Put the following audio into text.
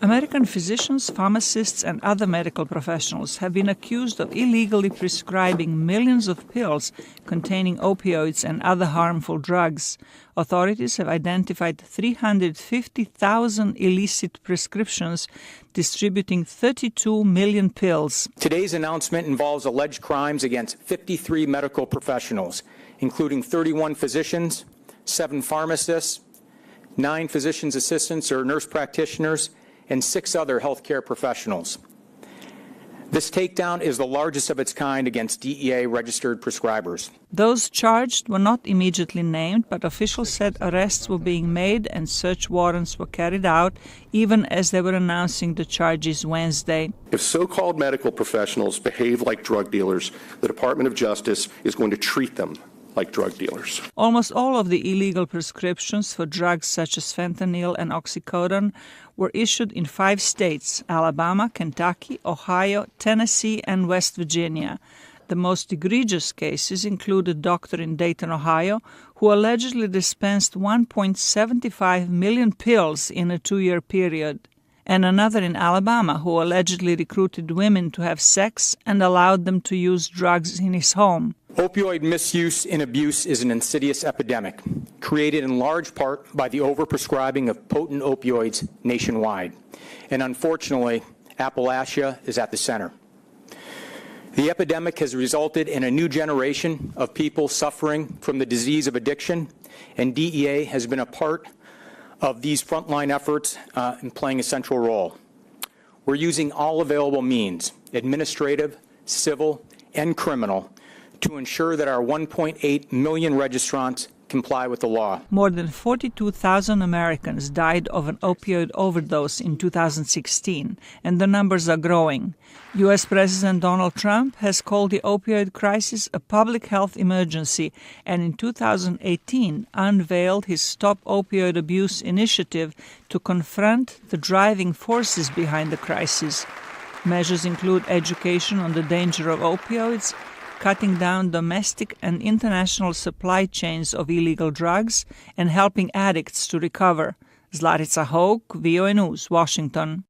American physicians, pharmacists, and other medical professionals have been accused of illegally prescribing millions of pills containing opioids and other harmful drugs. Authorities have identified 350,000 illicit prescriptions distributing 32 million pills. Today's announcement involves alleged crimes against 53 medical professionals, including 31 physicians, 7 pharmacists, 9 physician's assistants or nurse practitioners, and 6 other healthcare professionals. This takedown is the largest of its kind against DEA-registered prescribers. Those charged were not immediately named, but officials said arrests were being made and search warrants were carried out, even as they were announcing the charges Wednesday. If so-called medical professionals behave like drug dealers, the Department of Justice is going to treat them like drug dealers. Almost all of the illegal prescriptions for drugs such as fentanyl and oxycodone were issued in 5 states: Alabama, Kentucky, Ohio, Tennessee, and West Virginia. The most egregious cases include a doctor in Dayton, Ohio, who allegedly dispensed 1.75 million pills in a 2-year period, and another in Alabama who allegedly recruited women to have sex and allowed them to use drugs in his home. Opioid misuse and abuse is an insidious epidemic, created in large part by the overprescribing of potent opioids nationwide. And unfortunately, Appalachia is at the center. The epidemic has resulted in a new generation of people suffering from the disease of addiction, and DEA has been a part of these frontline efforts in playing a central role. We're using all available means, administrative, civil, and criminal, to ensure that our 1.8 million registrants comply with the law. More than 42,000 Americans died of an opioid overdose in 2016, and the numbers are growing. U.S. President Donald Trump has called the opioid crisis a public health emergency, and in 2018 unveiled his Stop Opioid Abuse initiative to confront the driving forces behind the crisis. Measures include education on the danger of opioids, cutting down domestic and international supply chains of illegal drugs, and helping addicts to recover. Zlatica, Hoke, VOA News, Washington.